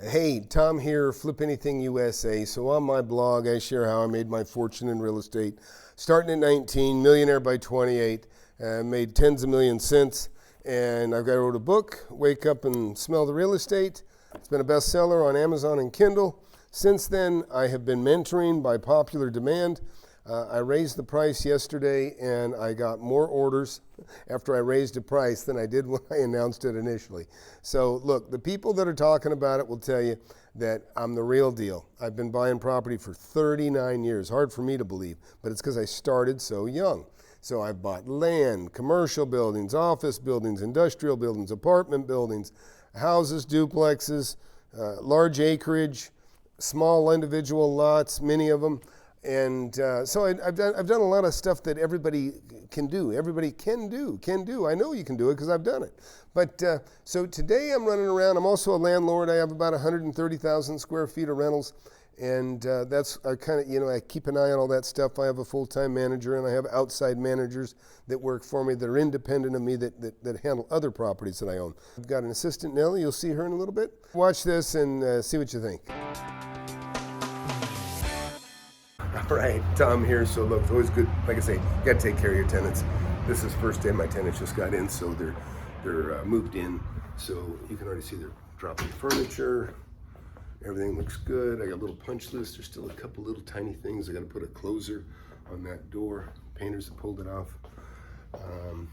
Hey, Tom here, FlipAnythingUSA. So on my blog, I share how I made my fortune in real estate. Starting at 19, millionaire by 28, made tens of millions since. And I've got to wrote a book, Wake Up and Smell the Real Estate. It's been a bestseller on Amazon and Kindle. Since then, I have been mentoring by popular demand. I raised the price yesterday and I got more orders after I raised the price than I did when I announced it initially. So look, the people that are talking about it will tell you that I'm the real deal. I've been buying property for 39 years. Hard for me to believe, but it's because I started so young. So I've bought land, commercial buildings, office buildings, industrial buildings, apartment buildings, houses, duplexes, large acreage, small individual lots, many of them. And so I've done a lot of stuff that everybody can do. Everybody can do. I know you can do it because I've done it. But so today I'm running around. I'm also a landlord. I have about 130,000 square feet of rentals. And that's kind of, I keep an eye on all that stuff. I have a full-time manager and I have outside managers that work for me that are independent of me that handle other properties that I own. I've got an assistant, Nellie. You'll see her in a little bit. Watch this and see what you think. All right, Tom here. So look, it's always good, like I say, you got to take care of your tenants. This is the first day my tenants just got in, so they're moved in. So you can already see they're dropping furniture. Everything looks good. I got a little punch list. There's still a couple little tiny things. I got to put a closer on that door. Painters have pulled it off. You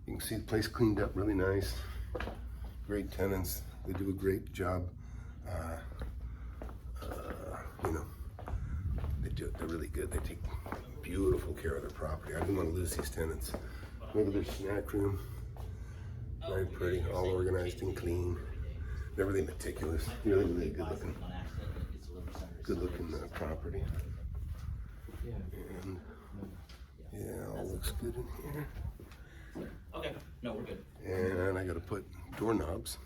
can see the place cleaned up really nice. Great tenants. They do a great job. They're really good. They take beautiful care of their property. I didn't want to lose these tenants. Look at their snack room. Very pretty, all organized and clean. They're really meticulous. Really, really good looking property. And yeah, all looks good in here. Okay, no, we're good. And I got to put doorknobs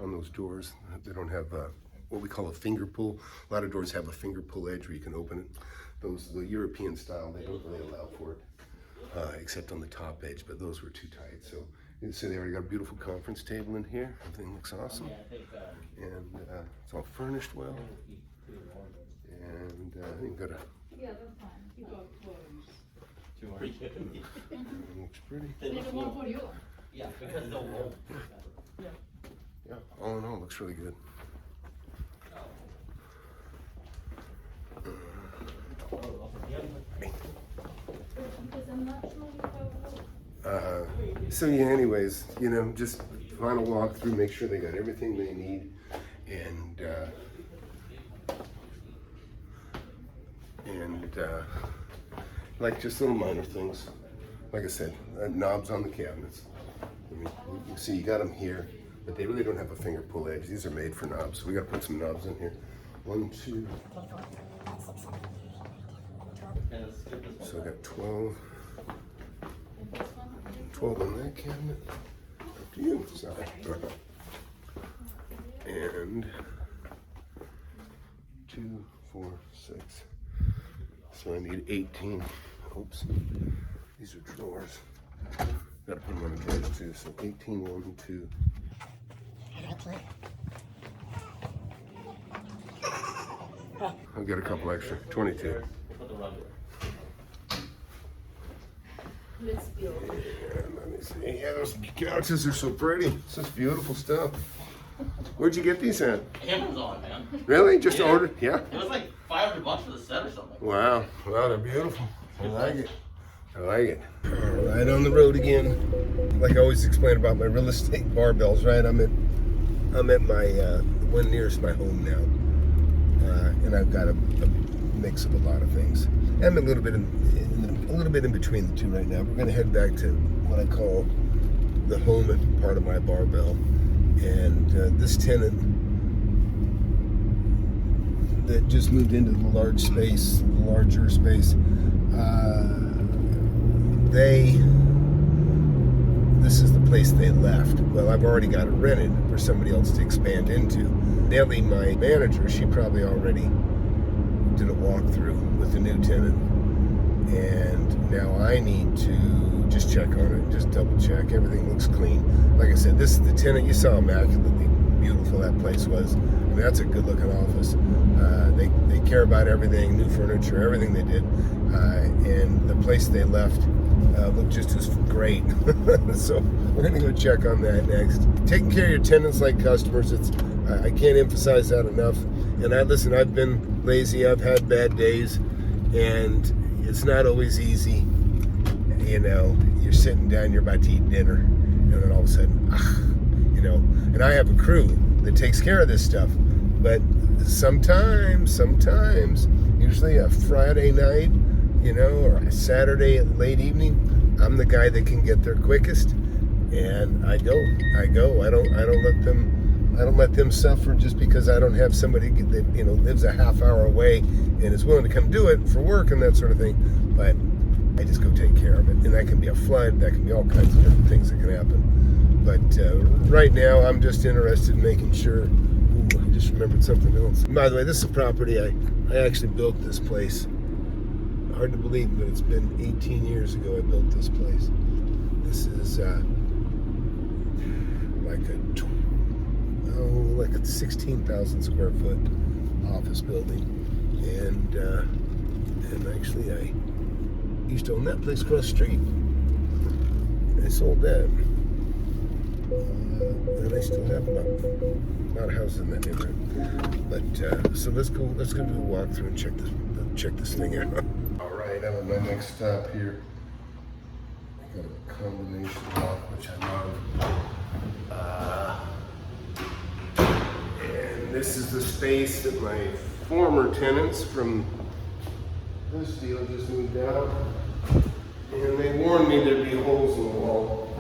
on those doors. They don't have what we call a finger pull. A lot of doors have a finger pull edge where you can open it. The European style, they don't really allow for it, except on the top edge, but those were too tight. So you can see they already got a beautiful conference table in here. Everything looks awesome. And it's all furnished well. And you've got a... Yeah, that's fine. You got clothes. Looks pretty. There's one for you. Yeah, because they'll roll. Yeah, all in all, looks really good. So yeah, anyways, just final walkthrough, make sure they got everything they need, and like just little minor things. Like I said, knobs on the cabinets. I mean, you see you got them here, but they really don't have a finger pull edge. These are made for knobs, so we got to put some knobs in here. 1, 2. So I got 12 on that cabinet. Up to you. Sorry. And 2, 4, 6. So I need 18. Oops. These are drawers. Gotta put them on the drawers too. So 18, 1, 2. I'll get a couple extra. 22. Let's go. Let me see. Yeah, those couches are so pretty. It's just beautiful stuff. Where'd you get these at? Amazon, man. Really? Just Yeah. ordered? Yeah? It was like $500 for the set or something. Wow. Wow, they're beautiful. I like it. All right, on the road again. Like I always explain about my real estate barbells, right? I'm at my the one nearest my home now, and I've got a mix of a lot of things. I'm a little bit in between the two right now. We're going to head back to what I call the home part of my barbell, and this tenant that just moved into the larger space. This is the place they left. Well, I've already got it rented for somebody else to expand into. Nellie, my manager, she probably already did a walkthrough with the new tenant. And now I need to just check on it, just double check. Everything looks clean. Like I said, this is the tenant. You saw immaculately beautiful that place was. I mean, that's a good looking office. They care about everything, new furniture, everything they did. And the place they left looked just as great. So we're gonna go check on that next. Taking care of your tenants like customers, I can't emphasize that enough. And listen, I've been lazy, I've had bad days, and it's not always easy. You know, you're sitting down, you're about to eat dinner, and then all of a sudden, you know, and I have a crew that takes care of this stuff. But sometimes, usually a Friday night, you know, or a Saturday late evening, I'm the guy that can get there quickest, and I go. I don't let them suffer just because I don't have somebody that, you know, lives a half hour away and is willing to come do it for work and that sort of thing. But I just go take care of it, and that can be a flood, that can be all kinds of different things that can happen. But right now, I'm just interested in making sure. Ooh, I just remembered something else. And by the way, this is a property I actually built this place. Hard to believe, but it's been 18 years ago I built this place. This is like a 16,000 square foot office building, and actually I used to own that place across the street. I sold that, and I still have not a house in that neighborhood. But so let's go do a walkthrough and check this thing out. All right, I'm at my next stop here. I got a combination lock, which I love. And this is the space that my former tenants from this deal just moved out. And they warned me there'd be holes in the wall.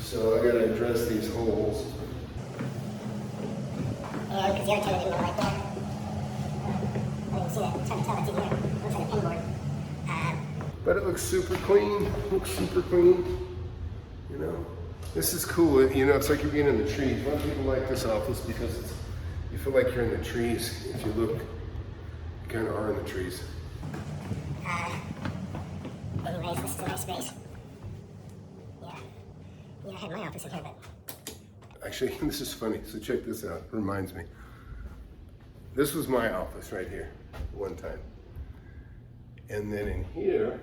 So I gotta address these holes. And because the other tenant didn't go right there. I didn't see that. I'm trying to tell it's in here. It looks like a pinboard. But it looks super clean. You know, this is cool. You know, it's like you're being in the trees. A lot of people like this office because you feel like you're in the trees. If you look, you kind of are in the trees. Anyways, this is a nice space. Yeah, I had my office in here, but Actually, this is funny. So check this out. It reminds me. This was my office right here, one time. And then in here,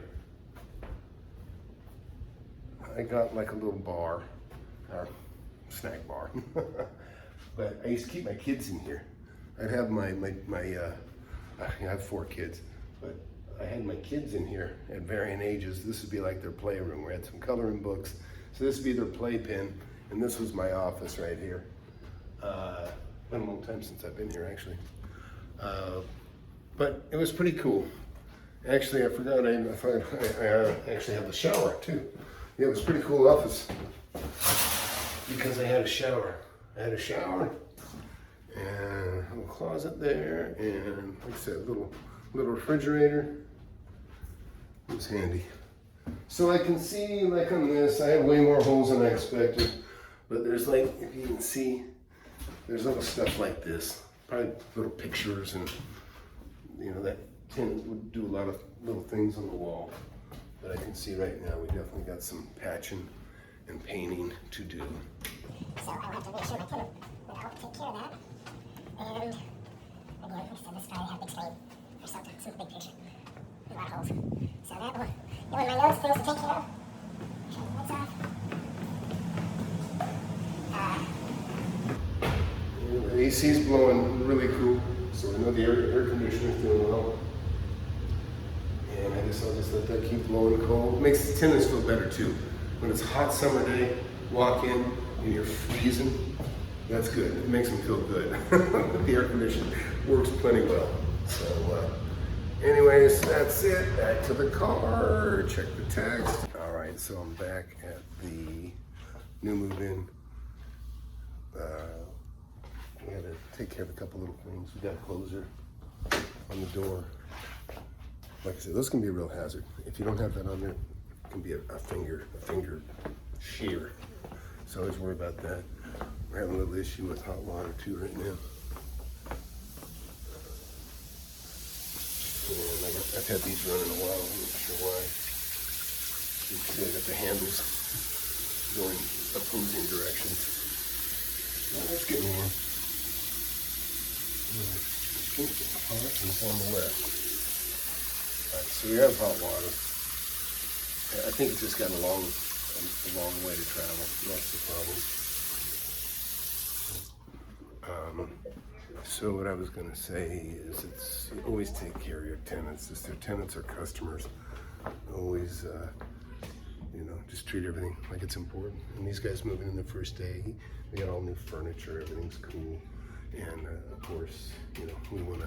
I got like a little bar, or snack bar. But I used to keep my kids in here. I'd have I have 4 kids, but I had my kids in here at varying ages. This would be like their playroom. We had some coloring books. So this would be their playpen, and this was my office right here. Been a long time since I've been here, actually. But it was pretty cool. Actually, I forgot I actually have the shower too. Yeah, it was a pretty cool office because I had a shower. And a little closet there, and like I said, little refrigerator. It was handy. So I can see, like on this, I have way more holes than I expected. But there's like, if you can see, there's little stuff like this. Probably little pictures, and you know, that tenant would do a lot of little things on the wall. But I can see right now we definitely got some patching and painting to do. so I will have to reassure my tenant that I'll take care of that. And again, like I said, this guy had big stain or something, some big picture. A lot of holes. So that will, one of my notes, things to take care of. Shut the lights off. The AC is blowing really cool, so I know the air conditioner is doing well. And I guess I'll just let that keep blowing cold. It makes the tenants feel better too. When it's a hot summer day, walk in and you're freezing, that's good. It makes them feel good. The air conditioner works plenty well. So anyways, that's it. Back to the car, check the text. All right, so I'm back at the new move-in. We had to take care of a couple little things. We got a closer on the door. Like I said, those can be a real hazard. If you don't have that on there, it can be a finger shear. So always worry about that. We're having a little issue with hot water too right now. And I've had these running a while. I'm not sure why. You can see I got the handles going opposing directions. Well, that's getting warm. Hot and warm wet. Alright, so we have hot water. I think it's just got a long way to travel. That's the problem. So what I was going to say is, you always take care of your tenants. If their tenants are customers, always, just treat everything like it's important. And these guys moving in the first day, we got all new furniture, everything's cool, and of course, we want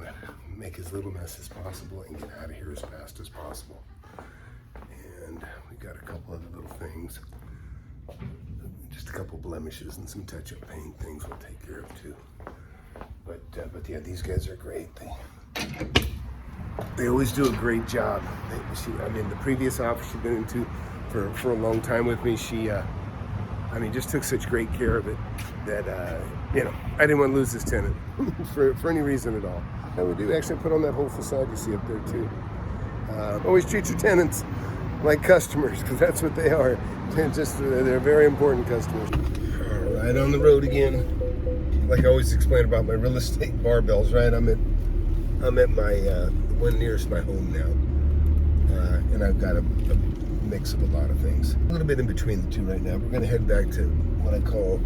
to make as little mess as possible and get out of here as fast as possible. And we got a couple other little things, just a couple blemishes and some touch-up paint things we'll take care of too. But yeah, these guys are great. They always do a great job. The previous office she'd been into for a long time with me, she just took such great care of it that I didn't want to lose this tenant for any reason at all. And we do actually put on that whole facade you see up there too. Always treat your tenants like customers, because that's what they are. They're very important customers. All right, on the road again. Like I always explain about my real estate barbells, right? I'm at my one nearest my home now, and I've got a mix of a lot of things. A little bit in between the two right now. We're going to head back to what I call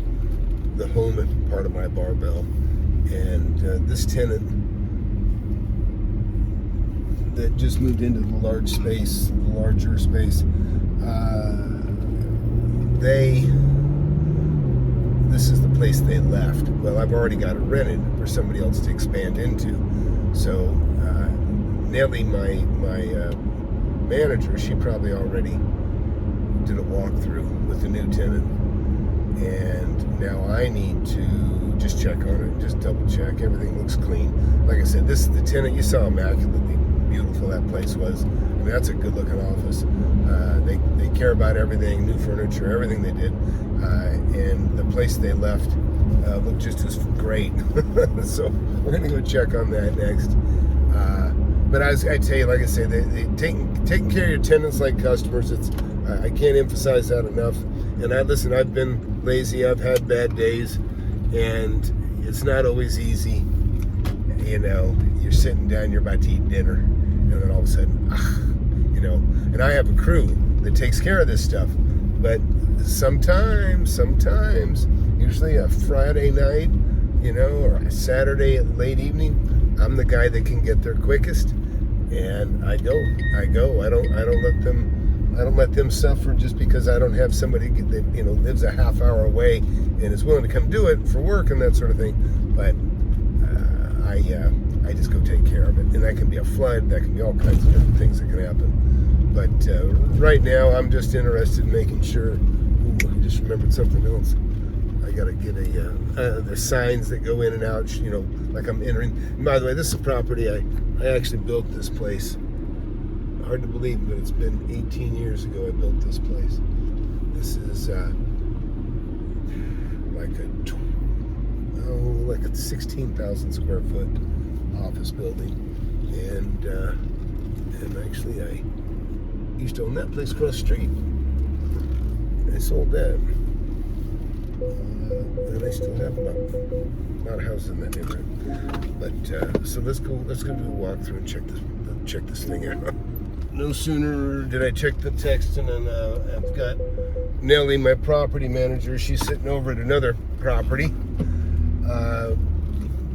the home part of my barbell, and this tenant that just moved into the larger space, this is the place they left. Well, I've already got it rented for somebody else to expand into. So Nellie, my manager, she probably already did a walkthrough with the new tenant, and now I need to just check on it, just double check. Everything looks clean. Like I said, this is the tenant. You saw immaculately beautiful that place was. That's a good looking office. They care about everything, new furniture, everything they did, and the place they left looked just as great. So we're gonna go check on that next. But I tell you, like I say, they taking care of your tenants like customers. I can't emphasize that enough. And I've been lazy. I've had bad days, and it's not always easy. You're sitting down, you're about to eat dinner, and then all of a sudden, and I have a crew that takes care of this stuff. But sometimes, usually a Friday night, or a Saturday late evening, I'm the guy that can get there quickest, and I go. I don't let them suffer just because I don't have somebody that lives a half hour away and is willing to come do it for work and that sort of thing. But I just go take care of it, and that can be a flood, that can be all kinds of different things that can happen. But right now, I'm just interested in making sure. Ooh, I just remembered something else. I gotta get the signs that go in and out, like I'm entering. And by the way, this is a property I actually built this place. Hard to believe, but it's been 18 years ago I built this place. This is like a 16,000 square foot office building, and actually I used to own that place across the street. I sold that, and I still have about a house in that neighborhood. But so let's go do a walkthrough and check this thing out. No sooner did I check the text, and then I've got Nellie, my property manager. She's sitting over at another property,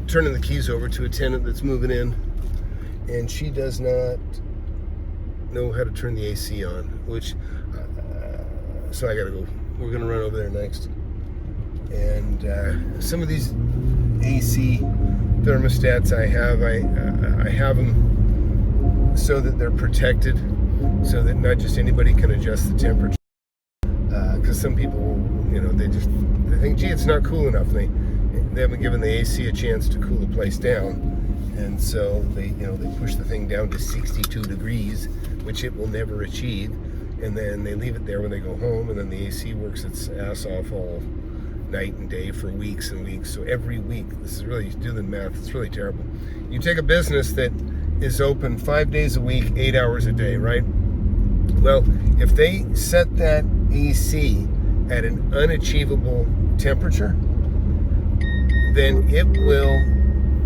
turning the keys over to a tenant that's moving in, and she does not know how to turn the AC on, which so I gotta go. We're gonna run over there next, and some of these AC thermostats I have them so that they're protected, so that not just anybody can adjust the temperature. Because some people, they think, gee, it's not cool enough. They haven't given the AC a chance to cool the place down, and so they push the thing down to 62 degrees, which it will never achieve, and then they leave it there when they go home, and then the AC works its ass off all night and day for weeks and weeks. So every week, this is really, do the math, it's really terrible. You take a business that is open 5 days a week, 8 hours a day, right? Well, if they set that AC at an unachievable temperature, then it will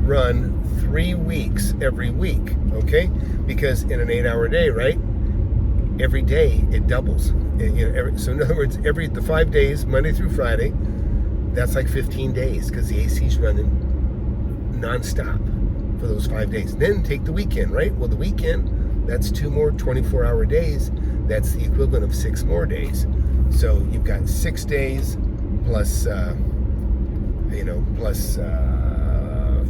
run 3 weeks every week, okay? Because in an 8-hour day, right? Every day it doubles. So in other words, the 5 days, Monday through Friday, that's like 15 days because the AC's running nonstop for those 5 days. Then take the weekend, right? Well, the weekend, that's 2 more 24-hour days. That's the equivalent of 6 more days. So you've got 6 days plus, plus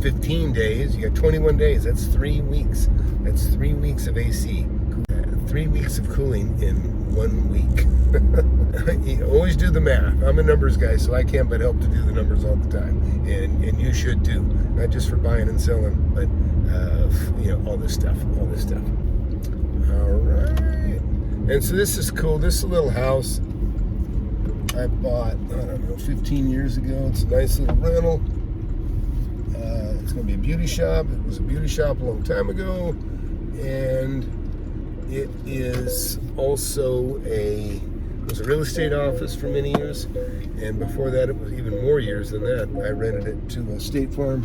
15 days. You got 21 days. That's 3 weeks. That's 3 weeks of AC. 3 weeks of cooling in 1 week. You always do the math. I'm a numbers guy, so I can't but help to do the numbers all the time. And you should too. Not just for buying and selling, but all this stuff. All right. And so this is cool. This is a little house I bought, 15 years ago. It's a nice little rental. It's going to be a beauty shop. It was a beauty shop a long time ago. And it is also it was a real estate office for many years. And before that, it was even more years than that. I rented it to a State Farm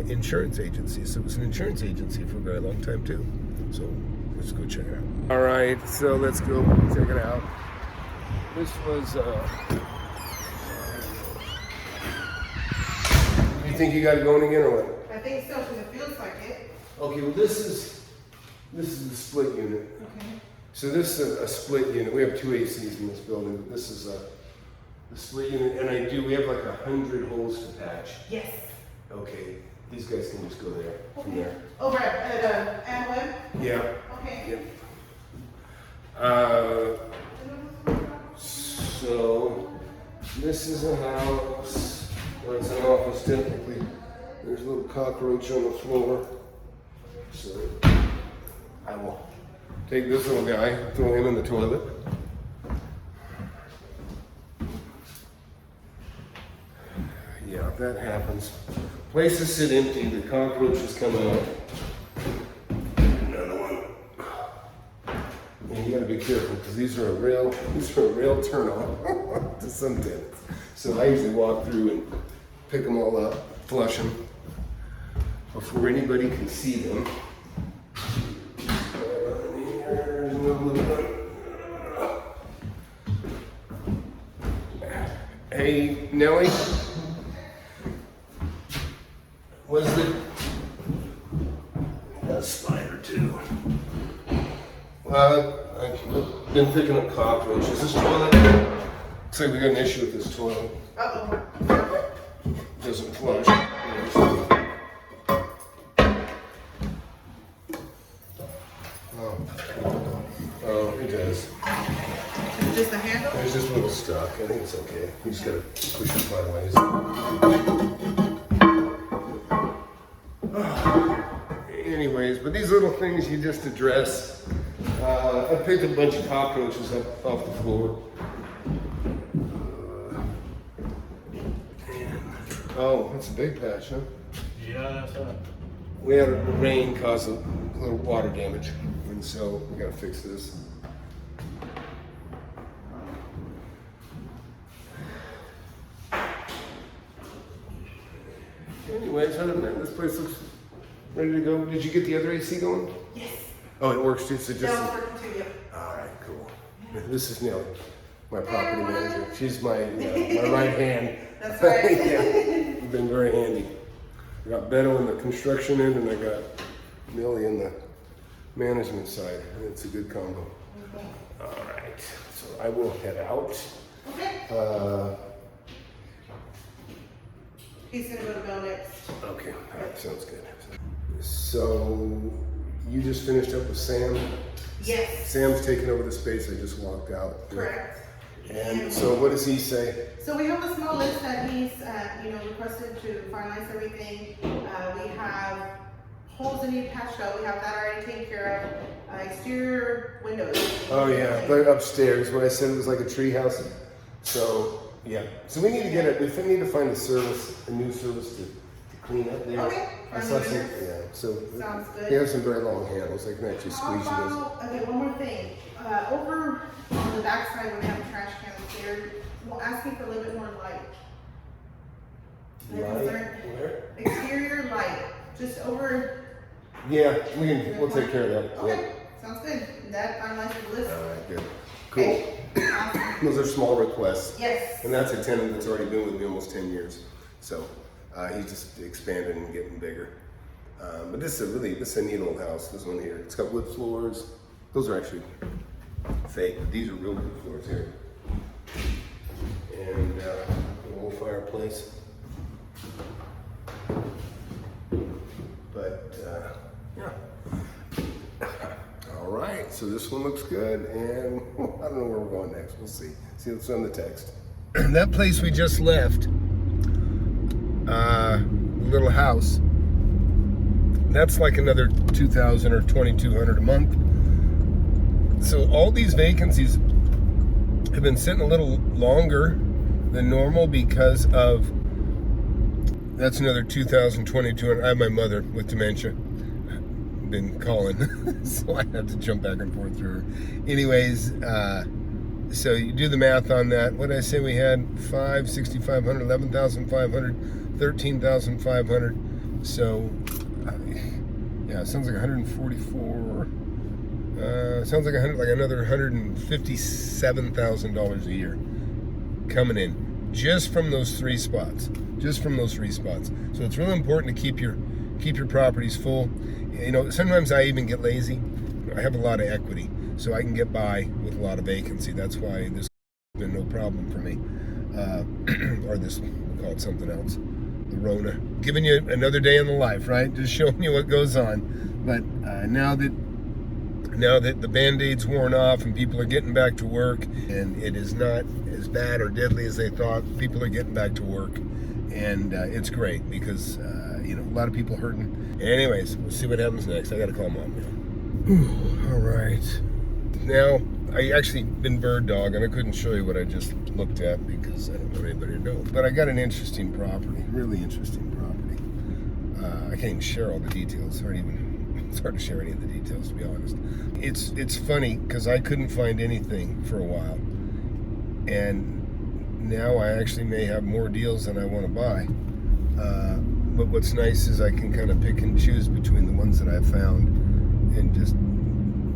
insurance agency. So it was an insurance agency for a very long time too. So let's go check it out. All right, so let's go check it out. This was, you think you got it going again or what? I think so, because it feels like it. Okay, well this is the split unit. Okay. So this is a split unit. We have 2 ACs in this building, but this is the split unit, and we have like 100 holes to patch. Yes. Okay, these guys can just go there, from there. Over at Amway? Yeah. Okay. Yeah. So this is a house. Well, it's an office technically. There's a little cockroach on the floor. So I will take this little guy, throw him in the toilet. Yeah, that happens. Places sit empty, the cockroaches come out. Another one. And you gotta be careful because these are a real turn on to some tenants. So I usually walk through and pick them all up, flush them before anybody can see them. Here's another little one. Hey, Nellie. Was it a spider too? I've been picking up cockroaches. This toilet, looks like we got an issue with this toilet. Uh-oh. Doesn't flush. Oh, it does. Is it just a handle? There's just a little stuck. I think it's okay. You just gotta push it sideways. Anyways, but these little things you just address. I picked a bunch of cockroaches up off the floor. Oh, that's a big patch, huh? Yeah, that's right. We had rain cause a little water damage, and so we gotta fix this. Anyways, other than that, this place looks ready to go. Did you get the other AC going? Yes. Oh, it works too. So just. That was working too, yeah. All right, cool. This is Nellie, my property manager. She's my right hand. That's right. Yeah, you've been very handy. I got Beto in the construction end, and I got Nellie in the management side. And it's a good combo. Okay. All right, so I will head out. Okay. He's gonna go to Bell next. Okay, all right, sounds good. So you just finished up with Sam? Yes. Sam's taking over the space I just walked out. Correct. And so what does he say? So we have a small list that he's, requested to finalize everything. We have holes that need patched up. We have that already taken care of. Exterior windows. Oh yeah, but upstairs. What I said was like a tree house. So yeah. So we need to get it. We need to find a new service to clean up there. Okay. I saw some. Yeah. So Sounds good. they have some very long handles. They can actually squeeze you those. Okay, one more thing. Over on the back side when we have trash cans, they're asking for a little bit more light. The Light, concern- where? Exterior light, just over. Yeah, we'll take care of that. Okay, sounds good. That finalizes the list. All right, good. Cool. Okay, awesome. Those are small requests. Yes. And that's a tenant that's already been with me almost 10 years. So he's just expanding and getting bigger. But this is a neat old house, this one here. It's got wood floors. Those are actually fake, but these are real wood floors here. And a little fireplace. But yeah. All right, so this one looks good, and I don't know where we're going next. We'll see. See what's on the text. That place we just left, little house, that's like another $2,000 or $2,200 a month. So all these vacancies have been sitting a little longer than normal because of, that's another $2,000, $2,200. I have my mother with dementia been calling, so I have to jump back and forth through her. Anyways, so you do the math on that. What did I say we had? 6,500, 11,500, 13,500. So yeah, it sounds like 144. Sounds like another $157,000 a year coming in just from those three spots. So it's really important to keep your properties full. You know, sometimes I even get lazy. I have a lot of equity, so I can get by with a lot of vacancy. That's why this has been no problem for me. Or this, we'll call it something else. The Rona. Giving you another day in the life, right? Just showing you what goes on. But now that the Band-Aid's worn off and people are getting back to work, and it is not as bad or deadly as they thought, people are getting back to work. And it's great because, you know, a lot of people hurting. Anyways, we'll see what happens next. I got to call Mom now. All right. Now, I actually been bird dog, and I couldn't show you what I just looked at because I don't want anybody to know. But I got an interesting property, really interesting property. I can't even share all the details. It's hard to share any of the details, to be honest. It's funny because I couldn't find anything for a while, and now I actually may have more deals than I want to buy. But what's nice is I can kind of pick and choose between the ones that I've found and just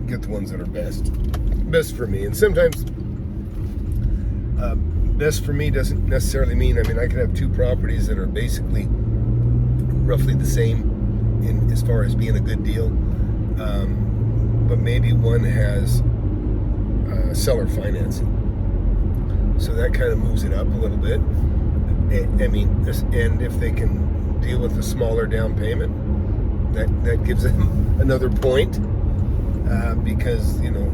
get the ones that are best for me. And sometimes best for me doesn't necessarily mean, I could have two properties that are basically roughly the same as far as being a good deal. But maybe one has seller financing. So that kind of moves it up a little bit. And if they can deal with a smaller down payment, that gives them another point. Because, you know,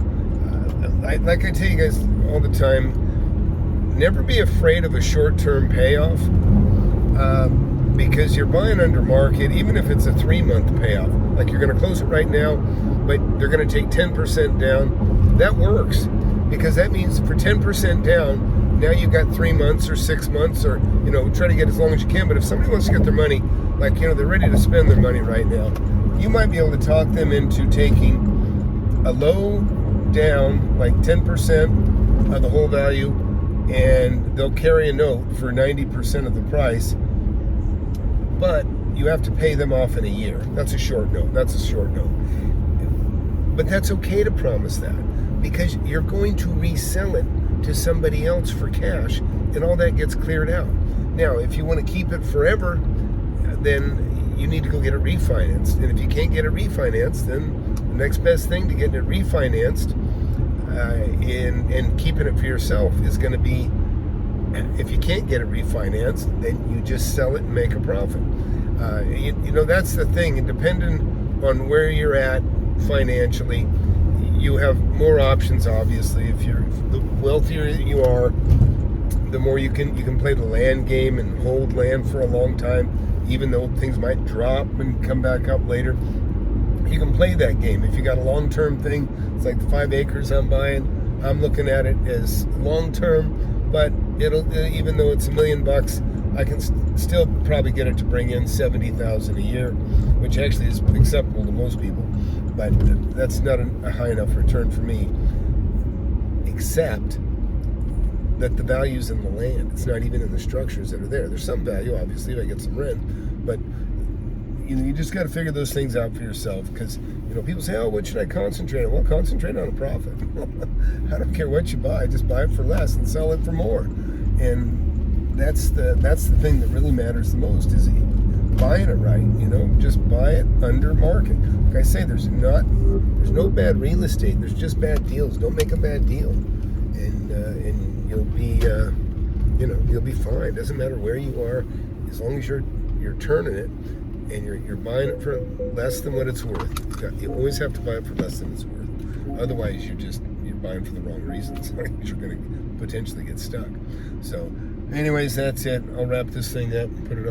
like I tell you guys all the time, never be afraid of a short-term payoff. Because you're buying under market, even if it's a 3-month payoff. Like you're going to close it right now, but they're going to take 10% down. That works. Because that means for 10% down, now you've got 3 months or 6 months, or, you know, try to get as long as you can. But if somebody wants to get their money, like, you know, they're ready to spend their money right now, you might be able to talk them into taking a low down, like 10% of the whole value, and they'll carry a note for 90% of the price. But you have to pay them off in a year. That's a short note. But that's okay to promise that, because you're going to resell it to somebody else for cash, and all that gets cleared out. Now, if you want to keep it forever, then you need to go get it refinanced. And if you can't get it refinanced, then the next best thing to getting it refinanced and keeping it for yourself is going to be, if you can't get it refinanced, then you just sell it and make a profit. You know, that's the thing. And depending on where you're at financially, you have more options, obviously. The wealthier you are, the more you can play the land game and hold land for a long time, even though things might drop and come back up later. You can play that game. If you got a long-term thing, it's like the 5 acres I'm buying, I'm looking at it as long-term, but even though it's $1 million, I can still probably get it to bring in $70,000 a year, which actually is acceptable to most people. But that's not a high enough return for me, except that the value's in the land. It's not even in the structures that are there. There's some value, obviously, if I get some rent, but you just got to figure those things out for yourself, because people say, oh, what should I concentrate on? Well, concentrate on a profit. I don't care what you buy, just buy it for less and sell it for more. And that's the thing that really matters the most, is buying it right. Just buy it under market. Like I say, there's no bad real estate. There's just bad deals. Don't make a bad deal, and you'll be fine. Doesn't matter where you are, as long as you're turning it and you're buying it for less than what it's worth. You always have to buy it for less than it's worth. Otherwise, you're buying for the wrong reasons. You're going to potentially get stuck. So, anyways, that's it. I'll wrap this thing up and put it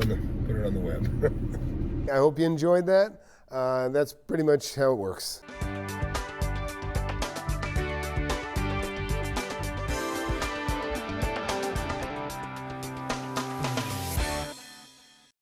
on the web. I hope you enjoyed that. That's pretty much how it works.